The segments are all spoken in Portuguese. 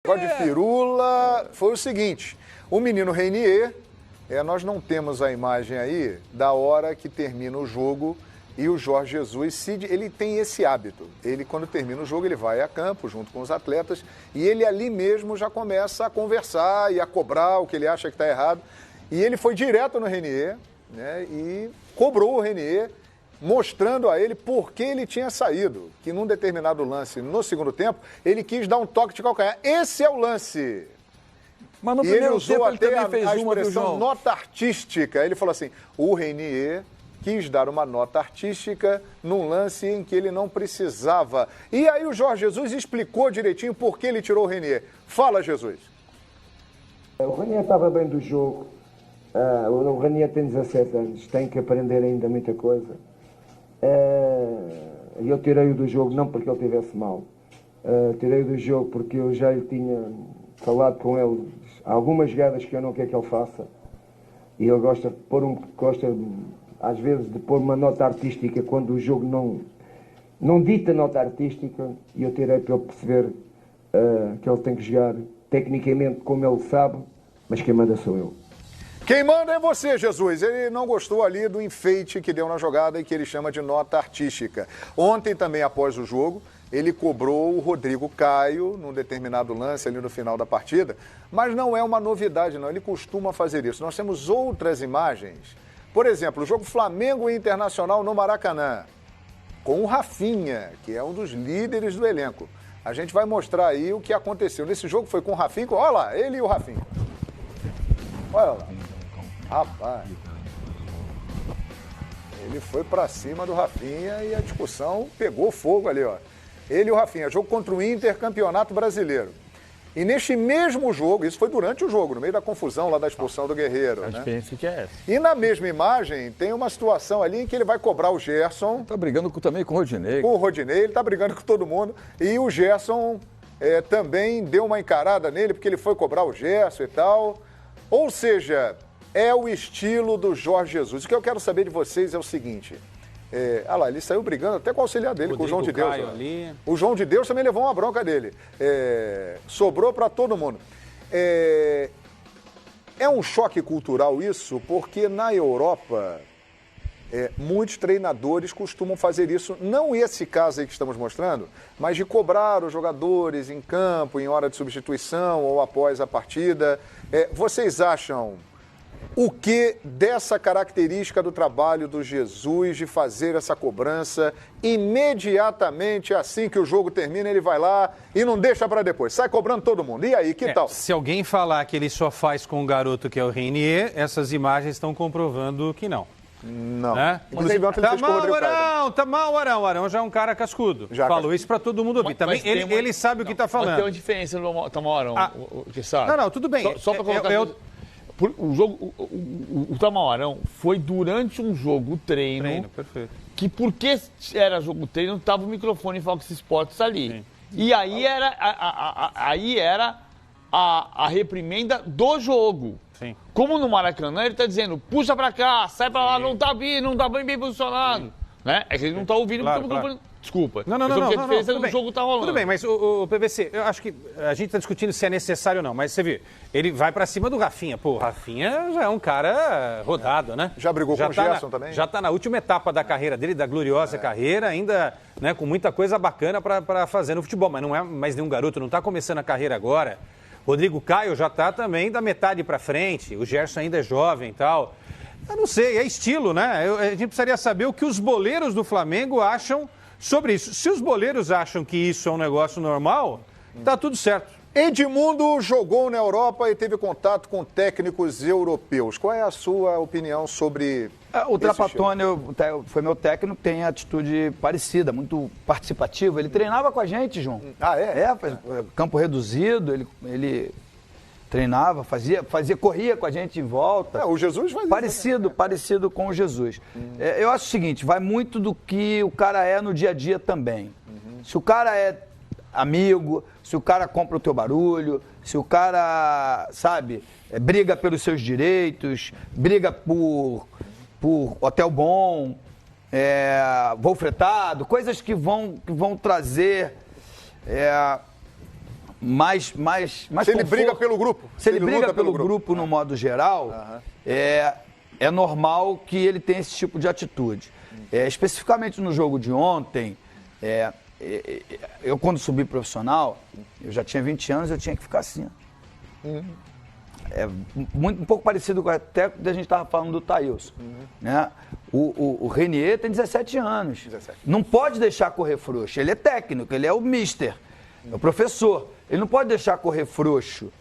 negócio de firula foi o seguinte, o menino Reinier, nós não temos a imagem aí da hora que termina o jogo e o Jorge Jesus, ele tem esse hábito. Ele, quando termina o jogo, ele vai a campo junto com os atletas e ele ali mesmo já começa a conversar e a cobrar o que ele acha que está errado. E ele foi direto no Reinier, né, e cobrou o Reinier, mostrando a ele por que ele tinha saído. Que num determinado lance, no segundo tempo, ele quis dar um toque de calcanhar. Esse é o lance. Mas no e ele usou tempo, até ele fez a expressão nota artística. Ele falou assim, o Reinier quis dar uma nota artística num lance em que ele não precisava. E aí o Jorge Jesus explicou direitinho por que ele tirou o Reinier. Fala, Jesus. O Reinier estava bem do jogo. O Reinier tem 17 anos, tem que aprender ainda muita coisa. Eu tirei-o do jogo não porque ele estivesse mal. Tirei-o do jogo porque eu já lhe tinha falado com ele algumas jogadas que eu não quero que ele faça. E ele gosta às vezes de pôr uma nota artística quando o jogo não dita nota artística, e eu tirei para ele perceber que ele tem que jogar tecnicamente como ele sabe, mas quem manda sou eu. Quem manda é você, Jesus. Ele não gostou ali do enfeite que deu na jogada e que ele chama de nota artística. Ontem também, após o jogo, ele cobrou o Rodrigo Caio num determinado lance ali no final da partida, mas não é uma novidade, não. Ele costuma fazer isso. Nós temos outras imagens. Por exemplo, o jogo Flamengo e Internacional no Maracanã, com o Rafinha, que é um dos líderes do elenco. A gente vai mostrar aí o que aconteceu. Nesse jogo foi com o Rafinha. Olha lá, ele e o Rafinha. Olha lá. Rapaz. Ele foi pra cima do Rafinha e a discussão pegou fogo ali, ó. Ele e o Rafinha, jogo contra o Inter, Campeonato Brasileiro. E neste mesmo jogo, isso foi durante o jogo, no meio da confusão lá da expulsão do Guerreiro. A diferença que é essa. E na mesma imagem, tem uma situação ali em que ele vai cobrar o Gerson. Tá brigando também com o Rodinei. Com o Rodinei, ele tá brigando com todo mundo. E o Gerson também deu uma encarada nele, porque ele foi cobrar o Gerson e tal. Ou seja, é o estilo do Jorge Jesus. O que eu quero saber de vocês é o seguinte. Olha lá, ele saiu brigando até com o auxiliar dele, com o João de Deus. Ali. O João de Deus também levou uma bronca dele. Sobrou para todo mundo. É um choque cultural isso, porque na Europa, muitos treinadores costumam fazer isso, não esse caso aí que estamos mostrando, mas de cobrar os jogadores em campo, em hora de substituição ou após a partida. Vocês acham o que dessa característica do trabalho do Jesus de fazer essa cobrança imediatamente assim que o jogo termina, ele vai lá e não deixa para depois, sai cobrando todo mundo. E aí, que tal? Se alguém falar que ele só faz com o garoto que é o Reinier, essas imagens estão comprovando que não. Não. Inclusive, ontem ele fez com o Rodrigo Caio. Tá mal, Arão. Arão já é um cara cascudo. Falou isso pra todo mundo ouvir. Também ele sabe o que tá falando. Mas tem uma diferença no Tamarão, que sabe? Não, tudo bem. Só pra colocar... O jogo, o Tamarão foi durante um jogo treino perfeito. Que porque era jogo treino, não tava o microfone Fox Sports ali. Sim. E aí era a reprimenda do jogo. Sim. Como no Maracanã, ele tá dizendo, puxa pra cá, sai pra lá, não tá bem posicionado. Né? É que ele não tá ouvindo porque o microfone... Desculpa. Não. O jogo tá rolando. Tudo bem, mas o PVC, eu acho que a gente tá discutindo se é necessário ou não, mas você viu, ele vai pra cima do Rafinha. Pô, o Rafinha já é um cara rodado, né? Já brigou com o Gerson também? Já tá na última etapa da carreira dele, da gloriosa carreira, ainda, né, com muita coisa bacana pra fazer no futebol, mas não é mais nenhum garoto, não tá começando a carreira agora. Rodrigo Caio já tá também da metade pra frente, o Gerson ainda é jovem e tal. Eu não sei, é estilo, né? A gente precisaria saber o que os boleiros do Flamengo acham sobre isso. Se os boleiros acham que isso é um negócio normal, tá tudo certo. Edmundo jogou na Europa e teve contato com técnicos europeus. Qual é a sua opinião sobre o Trapattoni foi meu técnico, tem atitude parecida, muito participativa. Ele treinava com a gente, João. Campo reduzido, ele treinava, corria com a gente em volta. O Jesus faz parecido com o Jesus. Eu acho o seguinte, vai muito do que o cara é no dia a dia também. Se o cara é amigo, se o cara compra o teu barulho, se o cara, sabe, briga pelos seus direitos, briga por hotel bom, voo fretado, coisas que vão trazer mais Se ele briga conforto. pelo grupo. Se ele briga luta pelo grupo no modo geral, é normal que ele tenha esse tipo de atitude. Especificamente no jogo de ontem, eu quando subi profissional, eu já tinha 20 anos, eu tinha que ficar assim. Um pouco parecido com até quando a gente estava falando do Thailson. Né? O Renier tem 17 anos. 17. Não pode deixar correr frouxo. Ele é técnico, ele é o mister, é o professor. Ele não pode deixar correr frouxo,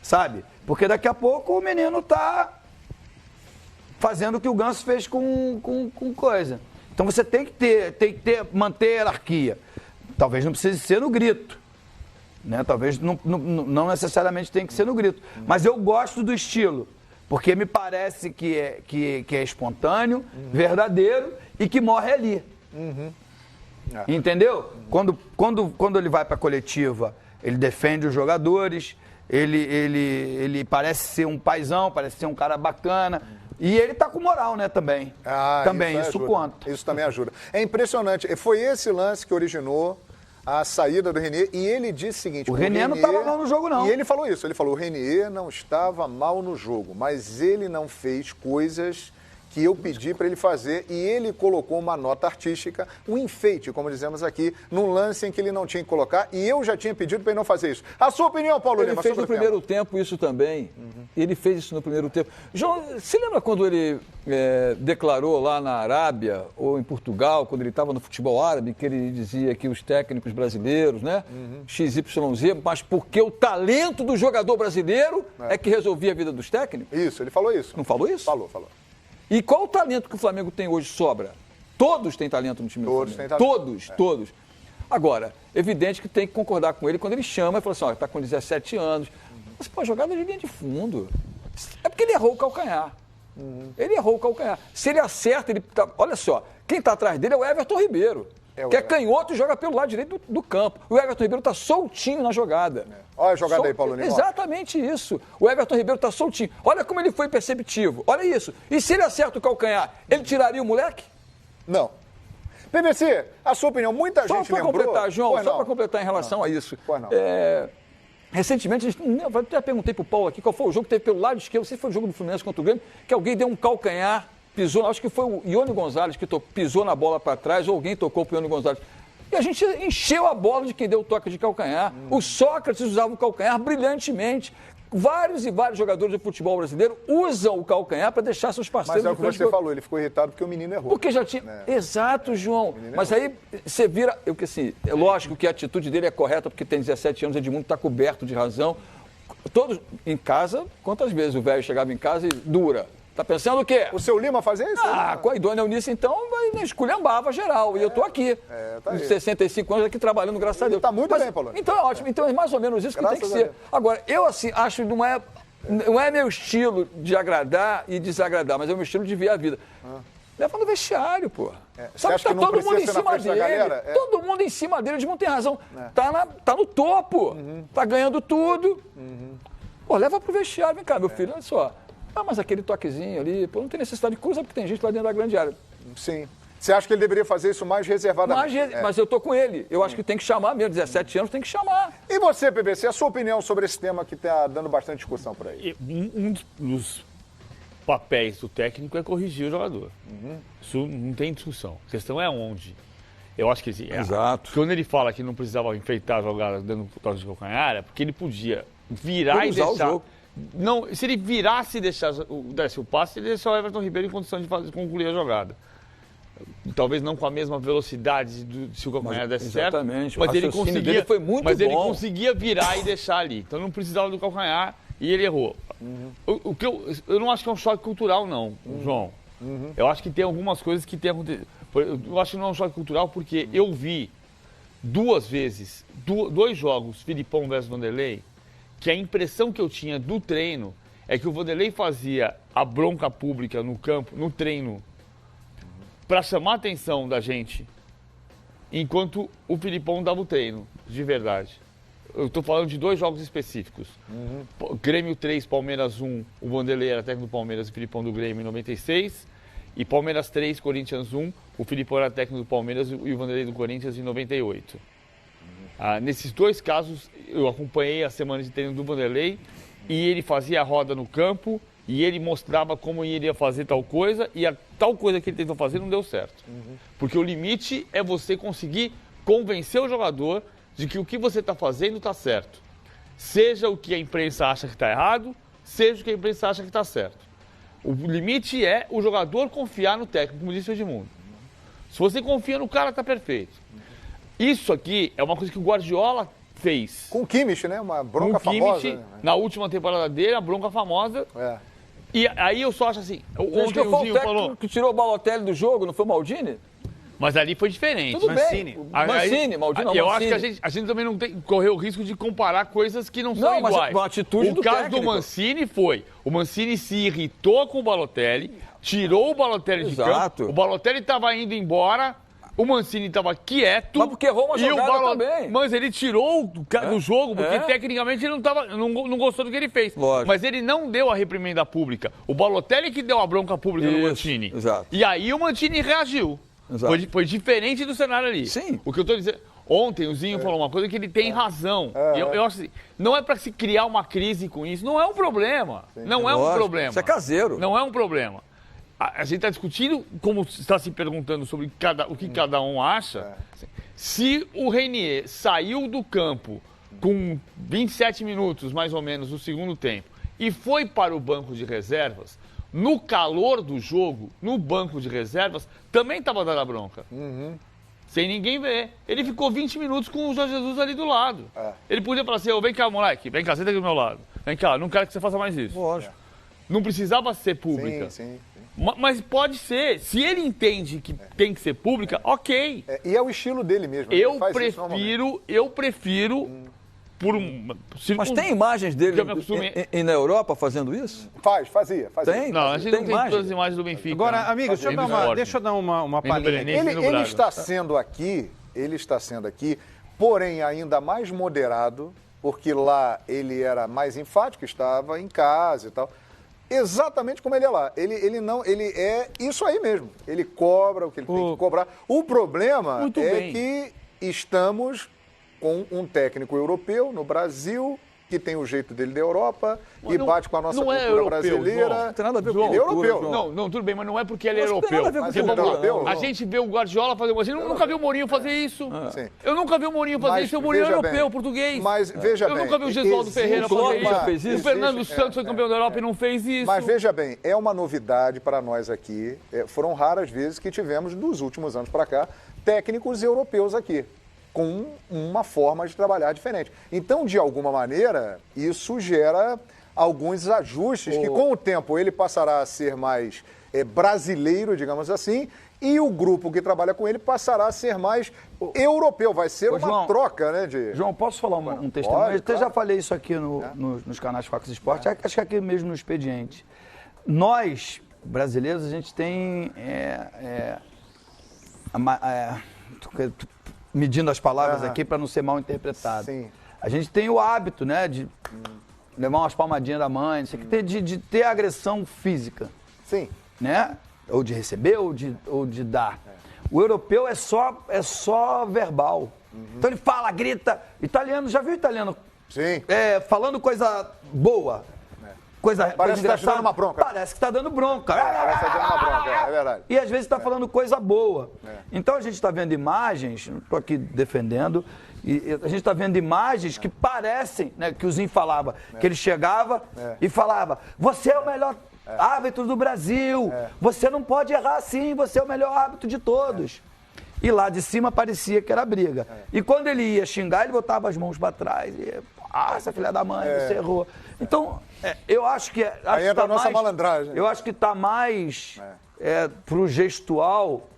sabe? Porque daqui a pouco o menino tá fazendo o que o Ganso fez com coisa. Então você tem que manter a hierarquia. Talvez não precise ser no grito. Né? Talvez não necessariamente tem que ser no grito. Mas eu gosto do estilo. Porque me parece que é espontâneo, verdadeiro e que morre ali. Entendeu? Quando ele vai para a coletiva, ele defende os jogadores, ele parece ser um paizão, parece ser um cara bacana. E ele tá com moral, né, também. Também, isso conta. Isso também ajuda. É impressionante. Foi esse lance que originou a saída do Renier, e ele disse o seguinte... O Renier não estava mal no jogo, não. E ele falou isso, ele falou, o Renier não estava mal no jogo, mas ele não fez coisas que eu pedi para ele fazer, e ele colocou uma nota artística, um enfeite, como dizemos aqui, num lance em que ele não tinha que colocar, e eu já tinha pedido para ele não fazer isso. A sua opinião, Paulo Lima? Ele fez no primeiro tempo isso também. Ele fez isso no primeiro tempo. João, você lembra quando ele declarou lá na Arábia, ou em Portugal, quando ele estava no futebol árabe, que ele dizia que os técnicos brasileiros, né, XYZ, mas porque o talento do jogador brasileiro é que resolvia a vida dos técnicos? Isso, ele falou isso. Não falou isso? Falou. E qual o talento que o Flamengo tem hoje sobra? Todos têm talento no time do Flamengo. Todos têm talento. Todos. Agora, evidente que tem que concordar com ele quando ele chama e fala assim, ó, tá com 17 anos. Mas, pô, jogada de linha de fundo. É porque ele errou o calcanhar. Ele errou o calcanhar. Se ele acerta, ele tá... Olha só, quem tá atrás dele é o Everton Ribeiro. Que é canhoto e joga pelo lado direito do campo. O Everton Ribeiro está soltinho na jogada. Olha a jogada aí, Paulo Lima. Exatamente isso. O Everton Ribeiro está soltinho. Olha como ele foi perceptivo. Olha isso. E se ele acerta o calcanhar, ele tiraria o moleque? Não. PVC, a sua opinião, muita gente lembrou... Só para completar, João, só para completar em relação a isso. Recentemente, eu até perguntei para o Paulo aqui qual foi o jogo que teve pelo lado esquerdo, não sei se foi o jogo do Fluminense contra o Grêmio, que alguém deu um calcanhar, pisou, acho que foi o Ione Gonzalez que pisou na bola para trás, ou alguém tocou para o Ione Gonzalez. E a gente encheu a bola de quem deu o toque de calcanhar. O Sócrates usava o calcanhar brilhantemente. Vários e vários jogadores de futebol brasileiro usam o calcanhar para deixar seus parceiros... Mas é o que você falou, ele ficou irritado porque o menino errou. Porque já tinha... Exato, João. Mas aí você vira... É lógico que a atitude dele é correta, porque tem 17 anos, Edmundo está coberto de razão. Todos em casa, quantas vezes o velho chegava em casa e dura? Tá pensando o quê? O seu Lima fazia isso? Com a Idônia Eunice, então, esculhambava geral. E eu tô aqui, com 65 anos, aqui trabalhando, graças a Deus. Tá muito bem, Paulo. Então é ótimo. Então é mais ou menos isso que tem que ser. Agora, eu assim, acho que não é meu estilo de agradar e desagradar, mas é o meu estilo de ver a vida. Leva no vestiário, pô. Sabe que tá todo mundo em cima dele. Todo mundo em cima dele, Edmundo tem razão. Tá no topo. Tá ganhando tudo. Pô, leva pro vestiário. Vem cá, meu filho, olha só. Mas aquele toquezinho ali, pô, não tem necessidade de cruzar porque tem gente lá dentro da grande área. Sim. Você acha que ele deveria fazer isso mais reservadamente? Mas eu tô com ele. Eu acho que tem que chamar mesmo. 17 anos tem que chamar. E você, PVC, a sua opinião sobre esse tema que está dando bastante discussão por aí? Um dos papéis do técnico é corrigir o jogador. Isso não tem discussão. A questão é onde. Eu acho que exato. Quando ele fala que não precisava enfeitar a jogada dando toque de calcanhar, é porque ele podia virar e deixar... O jogo. Não, se ele virasse e desse o passe, ele deixaria o Everton Ribeiro em condição de concluir a jogada. Talvez não com a mesma velocidade se o calcanhar desse certo. Exatamente. Mas ele conseguia, foi muito bom. ele conseguia virar e deixar ali. Então não precisava do calcanhar e ele errou. O que eu não acho que é um choque cultural, não, João. Eu acho que tem algumas coisas que tem acontecido. Eu acho que não é um choque cultural porque eu vi 2 vezes, 2 jogos, Filipão versus Vanderlei, que a impressão que eu tinha do treino é que o Vanderlei fazia a bronca pública no campo, no treino, para chamar a atenção da gente, enquanto o Filipão dava o treino, de verdade. Eu estou falando de 2 jogos específicos. Grêmio 3, Palmeiras 1, o Vanderlei era técnico do Palmeiras e o Filipão do Grêmio em 96. E Palmeiras 3, Corinthians 1, o Filipão era técnico do Palmeiras e o Vanderlei do Corinthians em 98. Nesses 2 casos, eu acompanhei a semana de treino do Vanderlei e ele fazia a roda no campo e ele mostrava como iria fazer tal coisa e a tal coisa que ele tentou fazer não deu certo. Porque o limite é você conseguir convencer o jogador de que o que você está fazendo está certo. Seja o que a imprensa acha que está errado, seja o que a imprensa acha que está certo. O limite é o jogador confiar no técnico, como disse o Edmundo. Se você confia no cara, está perfeito. Isso aqui é uma coisa que o Guardiola fez. Com o Kimmich, né? Uma bronca com o famosa. Kimmich, na última temporada dele, a bronca famosa. E aí eu só acho assim... Ontem o Zinho falou que tirou o Balotelli do jogo, não foi o Maldini? Mas ali foi diferente. Tudo bem. Mancini, Maldini não, eu Mancini. acho que a gente também não tem que correr o risco de comparar coisas que não são iguais. Mas a atitude do caso técnico. do Mancini foi, o Mancini se irritou com o Balotelli, tirou o Balotelli de campo, o Balotelli estava indo embora, o Mancini estava quieto. Mas porque errou uma jogada também. Mas ele tirou do jogo, porque tecnicamente ele não gostou do que ele fez. Lógico. Mas ele não deu a reprimenda pública. O Balotelli que deu a bronca pública no Mancini. Exato. E aí o Mancini reagiu. Foi diferente do cenário ali. Sim. O que eu estou dizendo... Ontem o Zinho falou uma coisa que ele tem razão. Eu acho assim, não é para se criar uma crise com isso. Não é um problema. Não é um problema. Isso é caseiro. Não é um problema. A gente está discutindo, como está se perguntando sobre o que cada um acha. Se o Reinier saiu do campo com 27 minutos, mais ou menos, do segundo tempo, e foi para o banco de reservas, no calor do jogo, no banco de reservas, também estava dando a bronca. Sem ninguém ver. Ele ficou 20 minutos com o Jorge Jesus ali do lado. Ele podia falar assim, vem cá, moleque, vem cá, senta aqui do meu lado. Vem cá, não quero que você faça mais isso. Lógico. Não precisava ser pública. Sim. Mas pode ser. Se ele entende que tem que ser pública, ok. E é o estilo dele mesmo. Eu prefiro por Mas tem imagens dele na Europa fazendo isso? Fazia. Tem? Não, a gente não tem todas as imagens do Benfica. Agora, amigo, deixa eu dar uma palhinha. Ele está sendo aqui, porém ainda mais moderado, porque lá ele era mais enfático, estava em casa e tal. Exatamente como ele é lá. Ele é isso aí mesmo. Ele cobra o que ele tem que cobrar. O problema que estamos com um técnico europeu no Brasil, que tem o jeito dele da Europa e bate com a nossa cultura brasileira. Não tem nada a ver com ele é europeu. Não, tudo bem, mas não é porque ele é europeu. A gente vê o Guardiola fazer isso. Eu nunca vi o Mourinho fazer isso. Eu nunca vi o Mourinho fazer isso. O Mourinho é europeu, português. Mas veja bem. Eu nunca vi o Gesualdo Ferreira fazer isso. O Fernando Santos foi campeão da Europa e não fez isso. Mas veja bem, é uma novidade para nós aqui. Foram raras vezes que tivemos, dos últimos anos para cá, técnicos europeus aqui, com uma forma de trabalhar diferente. Então, de alguma maneira, isso gera alguns ajustes que, com o tempo, ele passará a ser mais brasileiro, digamos assim, e o grupo que trabalha com ele passará a ser mais europeu. Vai ser uma João, troca, né? João, posso falar um testemunho? Eu já falei isso aqui nos canais Fox Sport, acho que aqui mesmo no Expediente. Nós, brasileiros, a gente tem... medindo as palavras aqui para não ser mal interpretado. Sim. A gente tem o hábito, né, de levar umas palmadinhas da mãe, de ter agressão física. Sim. Né? Ou de receber ou de dar. O europeu é só verbal. Então ele fala, grita. Italiano, já viu italiano? Sim. Falando coisa boa. Parece que está dando uma bronca. Parece que está dando bronca. Parece que está dando uma bronca, é verdade. E às vezes está falando coisa boa. Então a gente está vendo imagens, não estou aqui defendendo, e a gente está vendo imagens que parecem, né, que o Zinho falava, que ele chegava e falava, você é o melhor árbitro do Brasil, você não pode errar assim, você é o melhor árbitro de todos. E lá de cima parecia que era briga. E quando ele ia xingar, ele botava as mãos para trás. E, essa filha da mãe, você errou. Então, eu acho que... Aí entra a nossa malandragem. Eu acho que está mais pro gestual,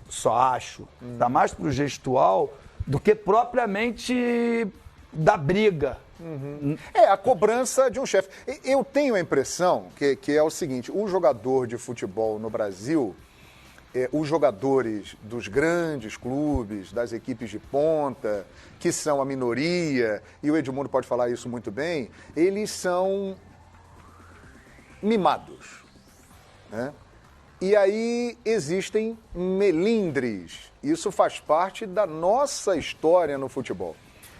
só acho, está mais pro gestual do que propriamente da briga. A cobrança de um chefe. Eu tenho a impressão que é o seguinte, o jogador de futebol no Brasil... os jogadores dos grandes clubes, das equipes de ponta, que são a minoria, e o Edmundo pode falar isso muito bem, eles são mimados, né? E aí existem melindres. Isso faz parte da nossa história no futebol.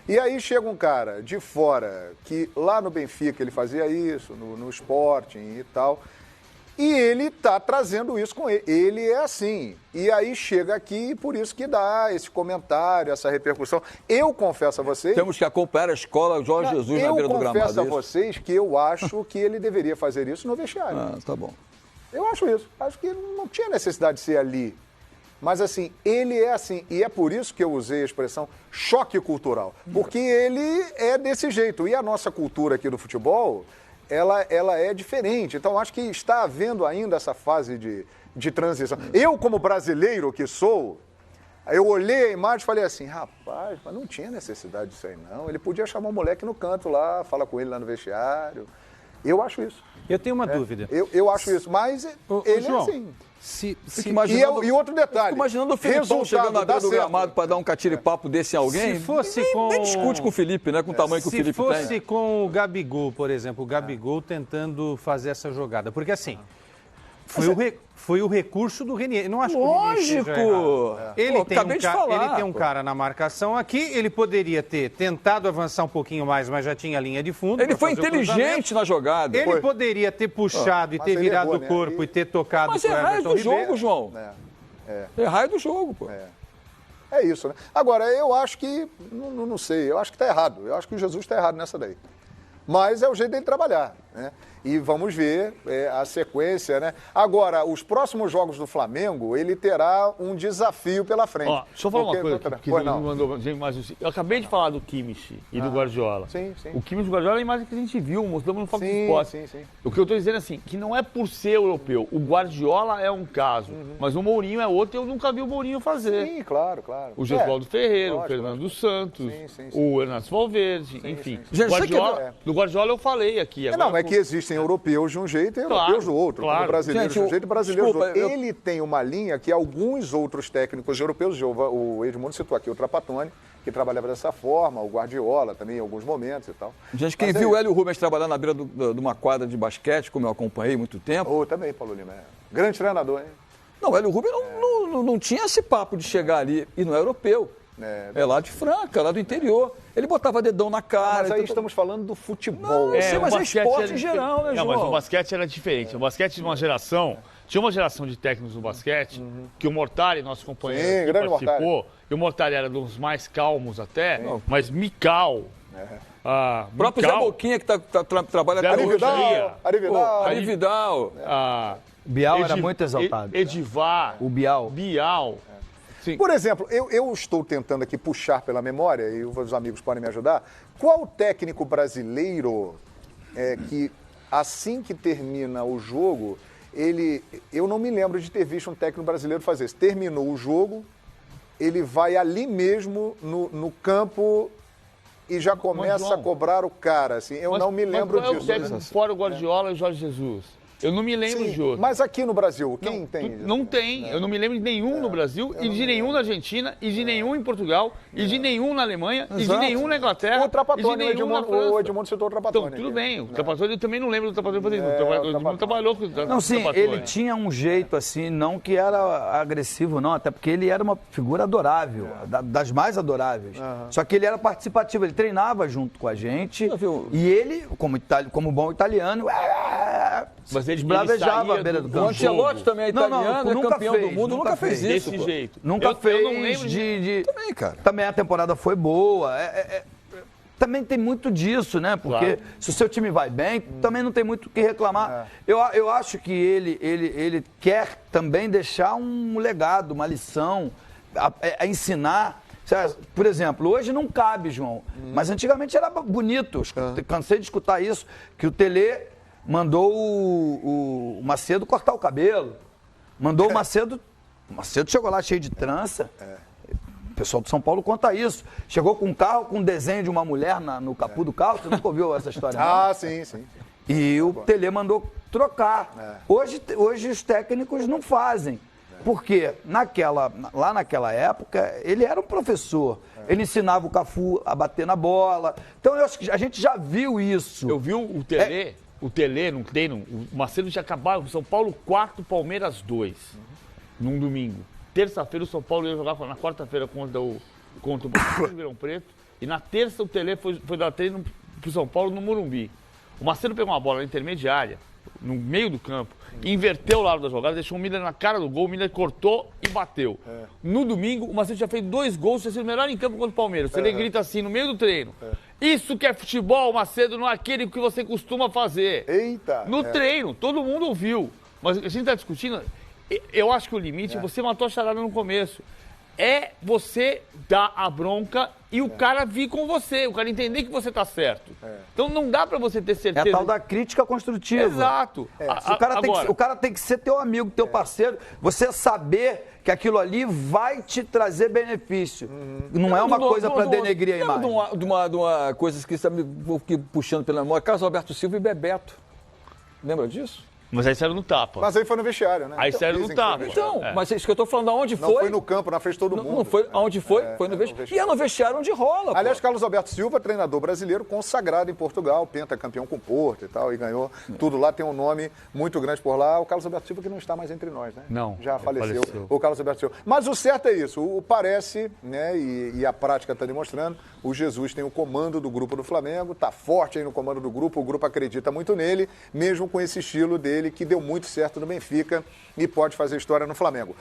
E aí chega um cara de fora, que lá no Benfica ele fazia isso, no Sporting e tal, e ele está trazendo isso com ele. Ele é assim. E aí chega aqui, por isso que dá esse comentário, essa repercussão. Eu confesso a vocês... Temos que acompanhar a escola Jorge Jesus na beira do gramado. Eu confesso a vocês que eu acho que ele deveria fazer isso no vestiário. Ah, tá bom. Eu acho isso. Acho que não tinha necessidade de ser ali. Mas, assim, ele é assim. E é por isso que eu usei a expressão choque cultural. Porque ele é desse jeito. E a nossa cultura aqui do futebol, ela é diferente. Então, acho que está havendo ainda essa fase de transição. Eu, como brasileiro que sou, eu olhei a imagem e falei assim, rapaz, mas não tinha necessidade disso aí, não. Ele podia chamar um moleque no canto lá, falar com ele lá no vestiário. Eu acho isso. Eu tenho uma dúvida. Eu acho isso, mas ele João, é assim. E outro detalhe. Imaginando o Felipão chegando na beira do gramado para dar um catire-papo desse em alguém. Se fosse nem discute com o Felipe, né? Com o tamanho que o Felipe tem. Se fosse com o Gabigol, por exemplo, o Gabigol tentando fazer essa jogada. Porque assim, foi o recurso do Renier. Eu não acho Lógico! Que ele tem um cara na marcação aqui, ele poderia ter tentado avançar um pouquinho mais, mas já tinha linha de fundo. Ele foi inteligente na jogada. Ele poderia ter puxado e ter virado o corpo e ter tocado com o Everton Ribeiro. Mas é raio do jogo, João. É raio do jogo, pô. É isso, né? Agora, eu acho que, não sei, eu acho que está errado. Eu acho que o Jesus está errado nessa daí. Mas é o jeito dele trabalhar, né? E vamos ver a sequência, né? Agora, os próximos jogos do Flamengo, ele terá um desafio pela frente. Ó, deixa eu falar uma coisa que você mandou. Eu acabei de falar do Kimmich e do Guardiola. Sim. O Kimmich e o Guardiola é a imagem que a gente viu, mostramos no Fox Sports. Sim. O que eu estou dizendo é assim, que não é por ser europeu. O Guardiola é um caso, mas o Mourinho é outro e eu nunca vi o Mourinho fazer. Sim, claro. O Gesualdo Ferreira, o Fernando Santos, o Ernesto Valverde, enfim. Do Guardiola eu falei aqui. Não, é que existem europeus de um jeito e europeus do outro. Como brasileiros de um jeito e brasileiros do outro. Ele tem uma linha que alguns outros técnicos europeus, o Edmundo citou aqui o Trapattoni, que trabalhava dessa forma, o Guardiola também em alguns momentos e tal. Gente, quem viu o Hélio Rubens trabalhar na beira de uma quadra de basquete, como eu acompanhei muito tempo... Também, Paulo Lima. Grande treinador, hein? Não, o Hélio Rubens não tinha esse papo de chegar ali, e não é europeu. É lá de Franca, lá do interior. Ele botava dedão na cara. Mas aí estamos falando do futebol. Mas é esporte em geral, né, João? Não, mas o basquete era diferente. O basquete de uma geração... Tinha uma geração de técnicos do basquete, que o Mortari, nosso companheiro, participou, Mortari. E o Mortari era dos mais calmos até, mas Mical... O próprio Zé Boquinha, que trabalha com Ari Vidal. Bial era muito exaltado. Edivar. O Bial. Sim. Por exemplo, eu estou tentando aqui puxar pela memória, e os amigos podem me ajudar, qual técnico brasileiro que assim que termina o jogo, eu não me lembro de ter visto um técnico brasileiro fazer isso. Terminou o jogo, ele vai ali mesmo no campo e já começa a cobrar o cara, assim, não me lembro disso. Qual é o técnico fora o Guardiola e o Jorge Jesus? Eu não me lembro de outro. Mas aqui no Brasil, quem tem? Não tem. Eu não me lembro de nenhum no Brasil, e de nenhum na Argentina, e de nenhum em Portugal, e de nenhum na Alemanha, e de nenhum na Inglaterra. O Trapattoni, o Edmundo citou o Trapattoni. Então, tudo bem. O Trapattoni, eu também não lembro do Trapattoni fazer isso. O Edmundo trabalhou com o Trapattoni. Não, sim, ele tinha um jeito assim, não que era agressivo, não, até porque ele era uma figura adorável, das mais adoráveis. Só que ele era participativo, ele treinava junto com a gente, e ele, como bom italiano, mas ele bravejava à beira do campo. O Ancelotti também é italiano, é campeão do mundo, nunca fez isso. Desse jeito. Nunca fez. Eu não lembro Também, cara. Também a temporada foi boa. Também tem muito disso, né? Porque se o seu time vai bem, também não tem muito o que reclamar. Eu acho que ele quer também deixar um legado, uma lição, a ensinar. Por exemplo, hoje não cabe, João, mas antigamente era bonito. Cansei de escutar isso, que o Tele mandou o Macedo cortar o cabelo. Mandou o Macedo chegou lá cheio de trança. O pessoal de São Paulo conta isso. Chegou com um carro com um desenho de uma mulher no capô do carro. Você nunca ouviu essa história? Não? Sim. E o Tele mandou trocar. Hoje os técnicos não fazem. Porque lá naquela época, ele era um professor. Ele ensinava o Cafu a bater na bola. Então, eu acho que a gente já viu isso. Eu vi o Tele o Tele, no treino, o Macedo tinha acabado com o São Paulo 4, Palmeiras 2, num domingo. Terça-feira o São Paulo ia jogar na quarta-feira contra o Ribeirão Preto. E na terça o Tele foi dar treino pro São Paulo no Morumbi. O Macedo pegou uma bola na intermediária, no meio do campo, inverteu o lado da jogada, deixou o Miller na cara do gol, o Miller cortou e bateu. No domingo, o Macedo tinha feito 2 gols, tinha sido o melhor em campo contra o Palmeiras. Ele grita assim, no meio do treino. Isso que é futebol, Macedo, não é aquele que você costuma fazer. Eita! No treino, todo mundo ouviu. Mas a gente está discutindo, eu acho que o limite, você matou a charada no começo. É você dar a bronca e o cara vir com você, o cara entender que você tá certo. Então não dá pra você ter certeza. É a tal da crítica construtiva. Exato. O cara tem que ser teu amigo, teu parceiro, você saber que aquilo ali vai te trazer benefício. Não é uma coisa pra denegrir a imagem. De uma coisa que está me puxando pela memória, Carlos Alberto Silva e Bebeto. Lembra disso? Mas aí saíram no tapa. Mas aí foi no vestiário, né? Aí saíram no tapa. Então, mas isso que eu tô falando, aonde foi? Não foi no campo, na frente de todo mundo. Não foi, aonde foi? Foi no vestiário. E é no vestiário onde rola. Aliás, Carlos Alberto Silva, treinador brasileiro consagrado em Portugal, pentacampeão com o Porto e tal, e ganhou tudo lá, tem um nome muito grande por lá. O Carlos Alberto Silva que não está mais entre nós, né? Não. Já faleceu. O Carlos Alberto Silva. Mas o certo é isso, o parece, né, e a prática está demonstrando, o Jesus tem o comando do grupo do Flamengo, está forte aí no comando do grupo, o grupo acredita muito nele, mesmo com esse estilo dele que deu muito certo no Benfica e pode fazer história no Flamengo.